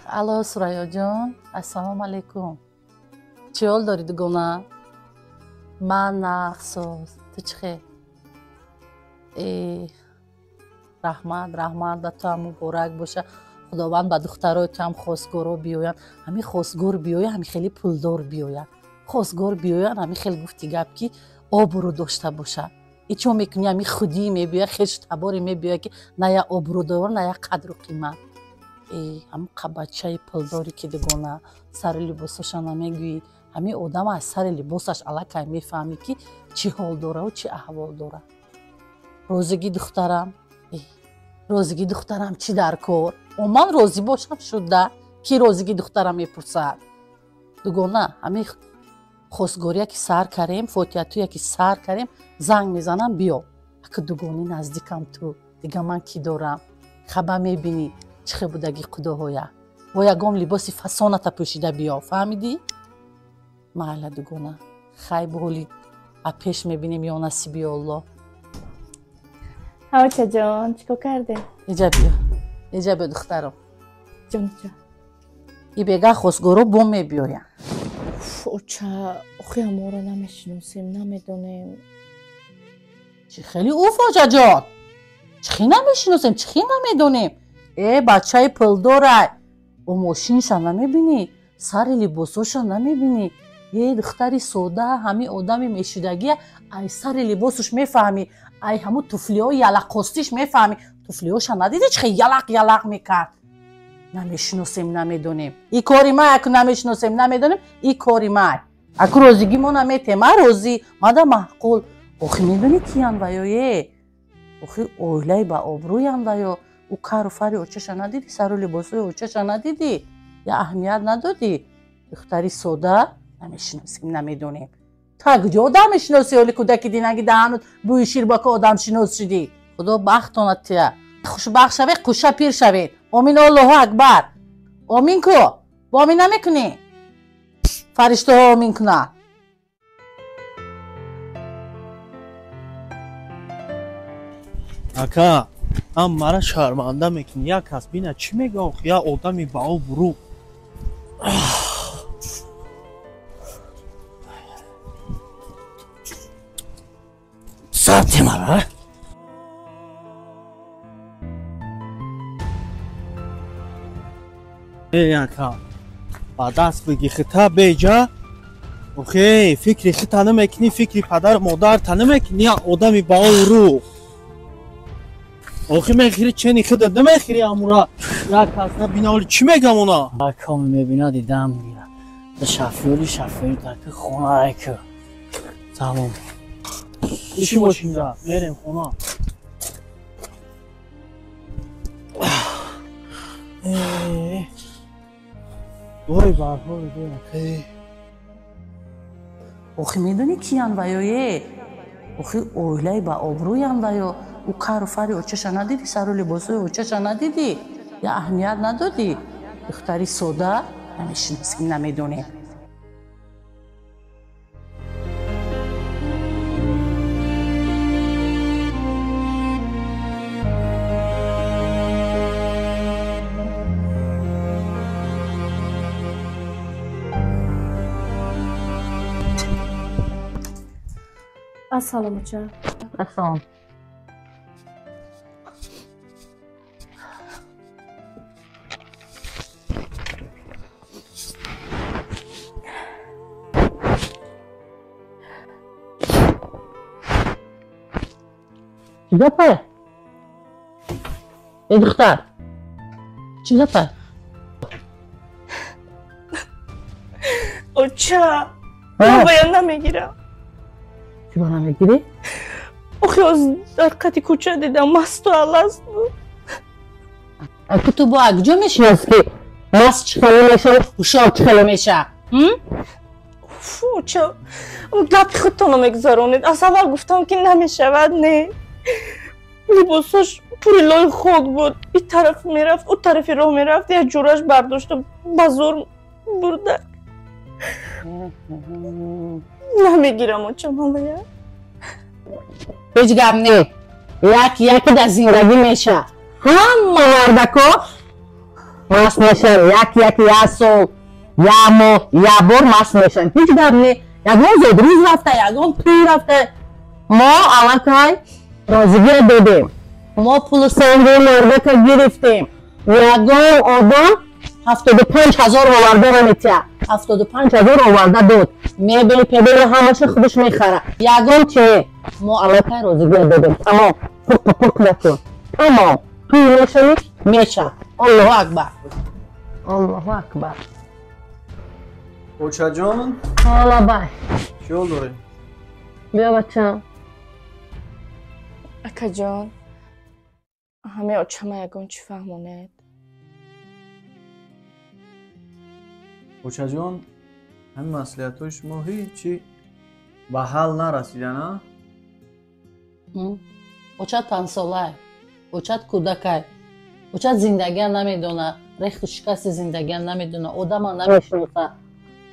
الو سرایا جان، السلام علیکم. چی حال داری دوگانه؟ من نقصاز، تو چخه؟ رحمت به تو هم مبارک باشه. خداوند به دخترای تو هم خواستگارا بیاین. همین خواستگار بیاین، همین خیلی پولدار بیاین. خواستگار بیاین، همین خیلی گفتی گپ کی آبرو داشته باشه. ایچو میکنی همین خودی میبیه، خیش تباری میبیه که نه یا آبرو دار نه یا قدر و قیمت. هم بچه پولداری که دگونه سر لباسش نمیگویی، همین آدم از سر لباسش علاقه میفهمی که چی حال داره و چی احوال داره. روزگی دخترم چی در کار؟ من روزی باشم شده کی روزگی دخترم میپرسد. دوگونه همین خواستگاری که سر کردیم، فوتیاتوی که سر کردیم، زنگ میزنم بیا. اگه دوگونی نزدیکم تو دیگه من کی دارم؟ خبر میبینی چه بودگی خداهایا با یگام لباسی فسانت پوشیده بیا. فهمیدی؟ محله دوگونه خیلی بولی اپیش میبینیم یا نصیبی الله. هاوچه جان چیکار کرده؟ ایجا بیا دخترم جان ای بگه خواستگارو بوم میبیاین. اوچه اخی ما رو نمیشناسیم، نمیدونیم. چی خیلی اوفاجه جان، چی نمیشناسیم، چی نمیدونیم. بچه پلداره او ماشینشا نمیبینی، سر لباسوشا نمیبینی. یه دختری سوده همین آدمی میشودگی ای سر لباسوش میفهمی، ای همون توفلیای یلقاستیش میفهمی. توفلیاشا ندیدی چه یلق میکرد؟ نمیشناسیم نمیدونیم. ای کاری ما اکو نمیشناسیم نمیدونیم، ای کاری ما اکو روزگی ما نمیتیم. روزی ماده محقول اخی میدونی کیان ویایه؟ اخی اویلای با آبرویان ویا. او کار و فری اوچهشا ندیدی، سر و لباسوی اوچهشا ندیدی یا اهمیت ندادی؟ دختری سوده نمیشناسیم نمیدونیم. تا کجا آدم میشناسی؟ ولی کودکی دینگی دهنت بوی شیر با که آدم شناس شدی. خدا بختانت تیه، خوشبخت شوید، خوشه پیر شوید. آمین الله اکبر. آمین کو با آمین نمیکنی؟ فرشته ها آمین کنه. اکا هم مرا شرمنده میکنی. یک کس بینه چی میگه آخه یا آدمی با او برو. ساعتی مرا اکا با دست بگی خطا بیجا اوخی فکری خطا نمیکنی، فکری پدر مادر تا نمیکنی. یا آدمی با او رو آخی میخیری چنی خدا نمیخیری امورا. یک کس نبینه ولی چی میگم اونا؟ اکا میبینه دیدم میره ده شفیوری ترک خونه اکا تمام ایشی باشیم ده میریم خونه. وای برحال دیم. اخی میدونی کیان ویایه؟ اخی اویلای با آبرویان ویا. او کار و فری اوچهشا ندیدی، سر و لباسوی اوچهشا ندیدی یا اهمیت ندادی؟ دختری سوده نمیشناسیم نمیدونیم. السلام اوچه. السلام. چی گپه؟ ای دختر چی گپه؟ اوچه من باید نمیگیرم. چی با نمیگیری؟ اخی از در قطی کوچه دیدم مست و علست بود. اگه تو با اگجا میشناسی که مست چخله میشه و خوشحال چخله میشه؟ اوچه گپی خودتانو میگذارونید. از اول گفتم که نمیشود. نه لباساش پوری لای خاک بود. این طرف میرفت او طرفی راه میرفت. یک جورش برداشت و بزرگ برده. نمیگیرم اوچه من باید. هیچ گپ نه. یکی در زندگی میشه. همه مردکا مست میشن، یکی یک سال یک ماه یک بار مست میشن. هیچ گپ نی. یگان زودروز رفته، یگان توی رفته. ما الان رازیگی دادیم. ما پول سنگی مرده گرفتیم. یگان آدم 75,000 آورده رمیتیه. 75,000 آورده داد. میبینی پدر همش خودش میخره. یگان چه؟ ما الان رازیگی دادیم. تمام. پک نکن. تمام. توی میشنی؟ میشه. الله اکبر. الله اکبر. اوچا جان حالا بای. چی حال داری؟ بیا بچم. اکا جان همه آچمه یگان چی فهمونید؟ اوچا جان همین مسئولیت های شما هیچی به حل نرسیده نه؟ اوچت 5 ساله، اوچت کودکه، اوچت زندگی نمیدونه، ریخت و شکست زندگی نمیدونه، آدم نمیشناسه.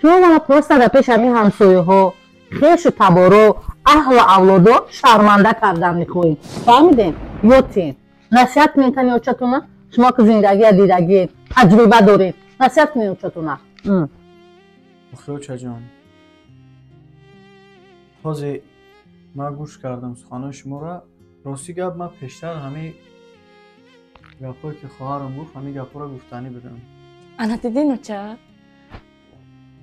شما مالا پرسته در پیش همین همسایه ها خیش و تبارو اهل اولادو شرمنده کردن میخواییم. فهمیدین؟ یادتین نصیحت میکنی اوچتونه؟ شما که زندگی دیدگی تجربه دارید نصیحت میکنی اوچتونه؟ آخه اوچا جان تازه ما گوش کردم سخنان شما را. راستی گپ ما پیشتر همه گپایی که خواهرم گفت همه گپا را گفتنی بدم. انا دیدین اوچه؟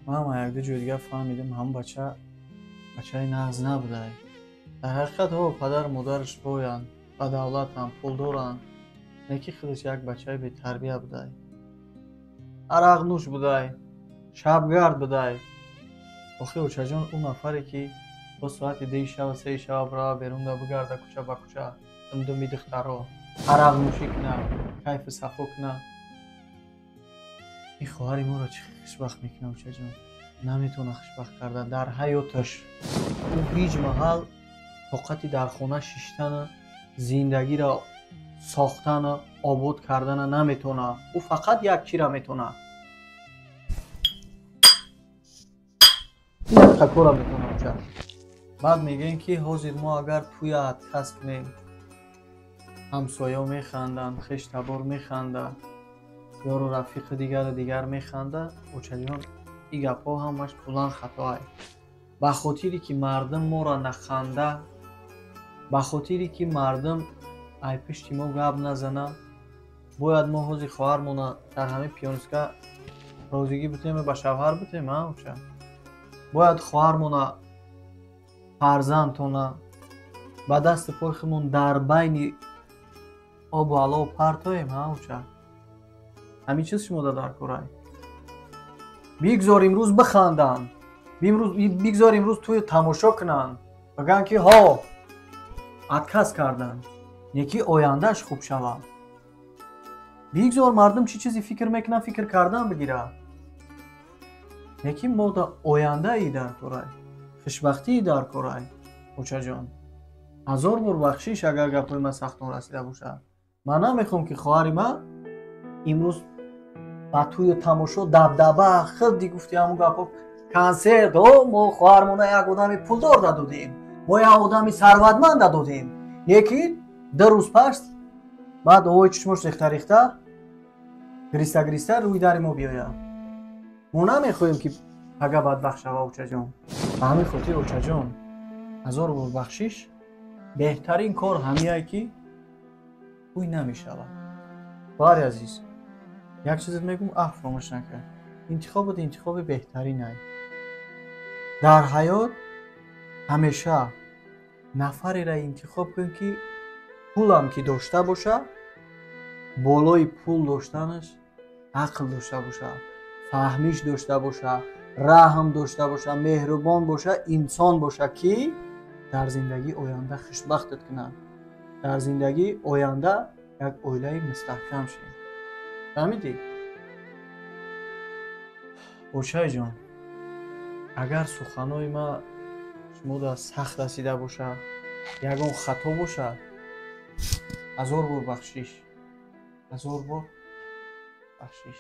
ما هم یک دو جای دیگه فهمیدم هم بچه نغز نبوده. در حقیقت ها پدر مادرش باید با دولت هم پول دارن. یکی خودش یک بچه به تربیه بوده، عرق نوش بوده، شبگرد بوده. آخه اوچا جان اون نفری که با ساعت 2 شب 3 شب برای بیرون ده بگرده کوچه با کوچه اندومی دخترها عرق نوشی کنه، کیف صفا کنه، این خواهری ما را چه خوشبخت میکنه اوچا جان؟ نمیتونه خوشبخت کردن در حیاتش. او هیچ محل طاقتی در خونه شیشتن زندگی را ساختن آباد کردن نمیتونه. او فقط یک چی را میتونه، تکو را میتونه اوچا. بعد میگن که حاضر ما اگر توی کس کنیم همسایه میخندن، خش تبار میخنده، یارو رفیق دیگر میخنده. اوچا جان این گپا همش کلان خطاه. به خاطری که مردم ما را نخنده، به خاطری که مردم ای پشت ما گپ نزنه، باید ما حاضر خواهرمون در همه پیانسکا روزگی بتیم به شوهر بتیم. اوچا باید خواهرمون فرزندتونه با دست پایخمون در بین آب و علا و پرتاییم. اوچا همین چیز شما در کارای بگذار امروز بخندن، بگذار امروز توی تماشا کنن، بگن که ها اتکس کردن یکی آیندهش خوب شود. بگذار مردم چی چیزی فکر میکنن فکر کردن بگیره. یکی ما در آینده ای در کارای خوشبختی در کارای. اوچا جان 1000 بار بخشیش اگر گپای من سختان رسیده باشه. من نمیخوام که خواهری من امروز با توی تماشا دبدبه خیلی گفتی همون گپا کنسرت ما خواهرمون یک آدمی پولدار دادیم، ما یک آدمی ثروتمند دادیم. یکی 2 روز پس بعد اوی چشمش ریخته گریسته روی در ما بیاید. ما نمیخوایم که اگه بدبخت شوه اوچا جان. به همین خاطر اوچا جان 1000 بار بخشش بهترین کار همیه که توی نمیشود. باری عزیز یک چیز میگم فراموش نکن، انتخاب بهترین است. در حیات همیشه نفری را انتخاب کن که پولم که داشته باشه، بالای پول داشتنش عقل داشته باشه، فهمیش داشته باشه، رحم داشته باشه، مهربان باشه، انسان باشه که در زندگی آینده خوشبختت کنه، در زندگی آینده یک عائله مستحکم شه. فهمیدی؟ اوچای جان اگر سخنای ما شما در سخت رسیده باشه، یگان خطا باشه، 1000 بار بخشش، 1000 بار بخشش.